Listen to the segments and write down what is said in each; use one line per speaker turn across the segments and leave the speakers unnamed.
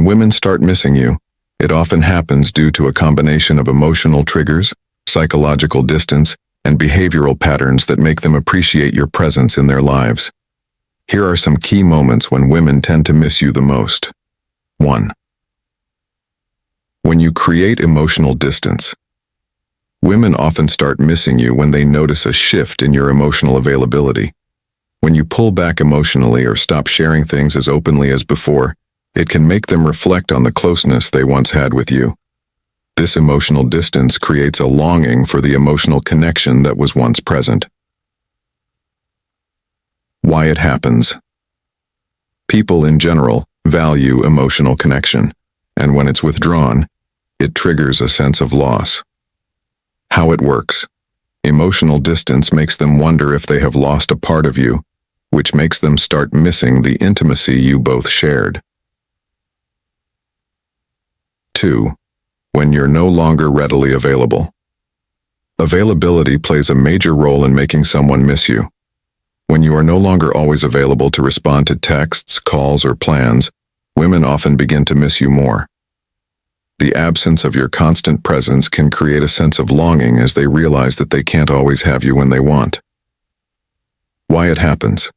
women start missing you, it often happens due to a combination of emotional triggers, psychological distance, and behavioral patterns that make them appreciate your presence in their lives. Here are some key moments when women tend to miss you the most. 1. When you create emotional distance. Women often start missing you when they notice a shift in your emotional availability. When you pull back emotionally or stop sharing things as openly as before, it can make them reflect on the closeness they once had with you. This emotional distance creates a longing for the emotional connection that was once present. Why it happens. People in general value emotional connection, and when it's withdrawn, it triggers a sense of loss. How it works. Emotional distance makes them wonder if they have lost a part of you, which makes them start missing the intimacy you both shared. 2. When you're no longer readily available. Availability plays a major role in making someone miss you. When you are no longer always available to respond to texts, calls, or plans, women often begin to miss you more. The absence of your constant presence can create a sense of longing as they realize that they can't always have you when they want. Why it happens.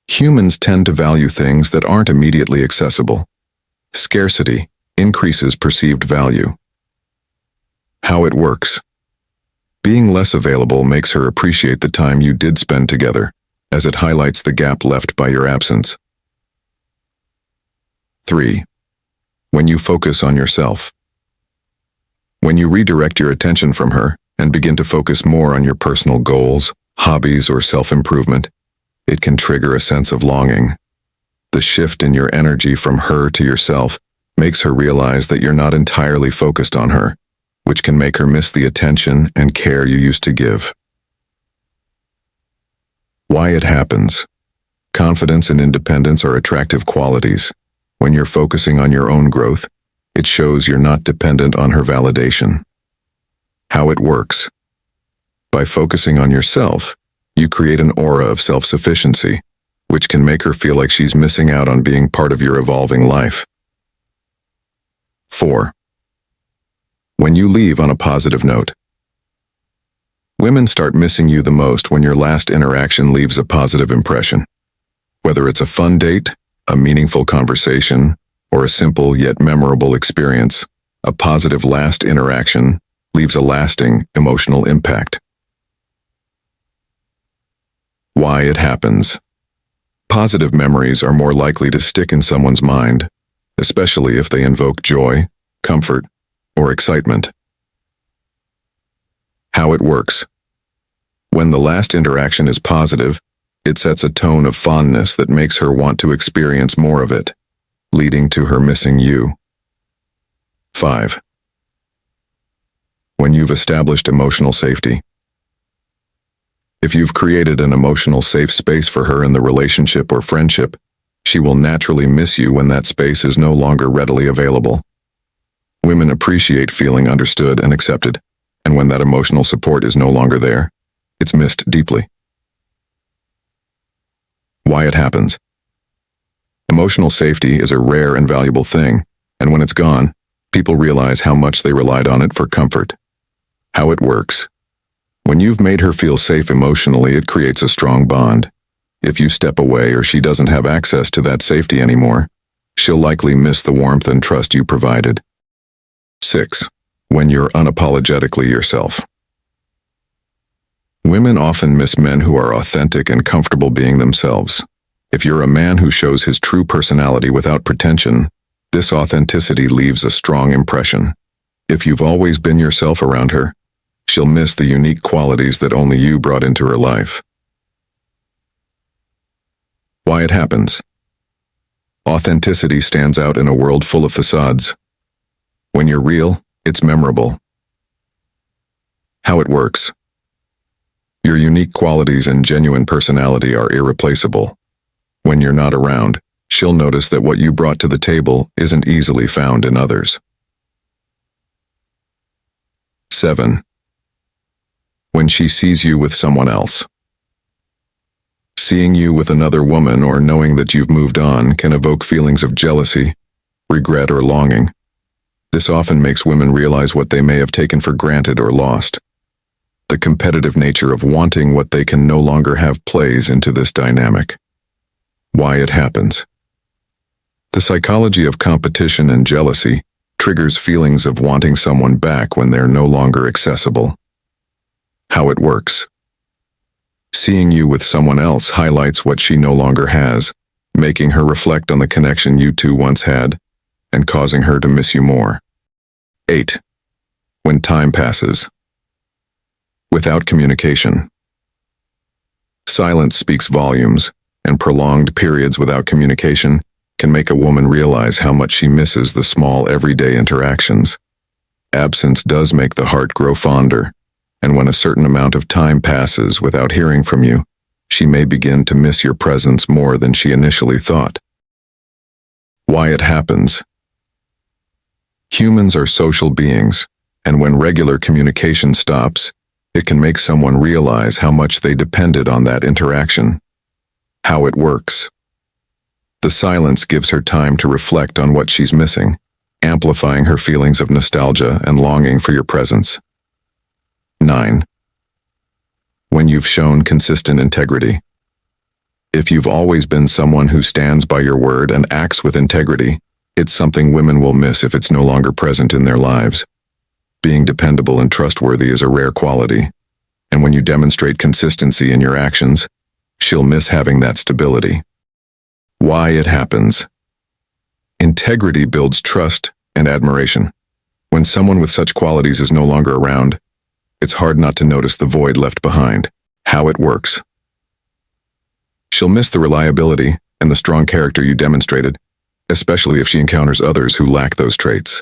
Humans tend to value things that aren't immediately accessible. Scarcity increases perceived value. How it works. Being less available makes her appreciate the time you did spend together, as it highlights the gap left by your absence. 3. When you focus on yourself. When you redirect your attention from her and begin to focus more on your personal goals, hobbies, or self-improvement, it can trigger a sense of longing. The shift in your energy from her to yourself makes her realize that you're not entirely focused on her, which can make her miss the attention and care you used to give. Why it happens. Confidence and independence are attractive qualities. When you're focusing on your own growth, it shows you're not dependent on her validation. How it works. By focusing on yourself, you create an aura of self-sufficiency, which can make her feel like she's missing out on being part of your evolving life. 4. When you leave on a positive note. Women start missing you the most when your last interaction leaves a positive impression. Whether it's a fun date, a meaningful conversation, or a simple yet memorable experience, a positive last interaction leaves a lasting emotional impact. Why it happens. Positive memories are more likely to stick in someone's mind, especially if they invoke joy, comfort, or excitement. How it works. When the last interaction is positive, it sets a tone of fondness that makes her want to experience more of it, leading to her missing you. 5. When you've established emotional safety. If you've created an emotional safe space for her in the relationship or friendship, she will naturally miss you when that space is no longer readily available. Women appreciate feeling understood and accepted, and when that emotional support is no longer there, it's missed deeply. Why it happens. Emotional safety is a rare and valuable thing, and when it's gone, people realize how much they relied on it for comfort. How it works. When you've made her feel safe emotionally, it creates a strong bond. If you step away or she doesn't have access to that safety anymore, she'll likely miss the warmth and trust you provided. 6. When you're unapologetically yourself. Women often miss men who are authentic and comfortable being themselves. If you're a man who shows his true personality without pretension, this authenticity leaves a strong impression. If you've always been yourself around her, she'll miss the unique qualities that only you brought into her life. Why it happens. Authenticity stands out in a world full of facades. When you're real, it's memorable. How it works. Your unique qualities and genuine personality are irreplaceable. When you're not around, she'll notice that what you brought to the table isn't easily found in others. 7. When she sees you with someone else. Seeing you with another woman or knowing that you've moved on can evoke feelings of jealousy, regret, or longing. This often makes women realize what they may have taken for granted or lost. The competitive nature of wanting what they can no longer have plays into this dynamic. Why it happens. The psychology of competition and jealousy triggers feelings of wanting someone back when they're no longer accessible. How it works. Seeing you with someone else highlights what she no longer has, making her reflect on the connection you two once had, and causing her to miss you more. 8. When time passes. Without communication. Silence speaks volumes, and prolonged periods without communication can make a woman realize how much she misses the small everyday interactions. Absence does make the heart grow fonder, and when a certain amount of time passes without hearing from you, she may begin to miss your presence more than she initially thought. Why it happens. Humans are social beings, and when regular communication stops, it can make someone realize how much they depended on that interaction. How it works. The silence gives her time to reflect on what she's missing, amplifying her feelings of nostalgia and longing for your presence. 9. When you've shown consistent integrity. If you've always been someone who stands by your word and acts with integrity, it's something women will miss if it's no longer present in their lives. Being dependable and trustworthy is a rare quality, and when you demonstrate consistency in your actions, she'll miss having that stability. Why it happens. Integrity builds trust and admiration. When someone with such qualities is no longer around, it's hard not to notice the void left behind. How it works. She'll miss the reliability and the strong character you demonstrated, especially if she encounters others who lack those traits.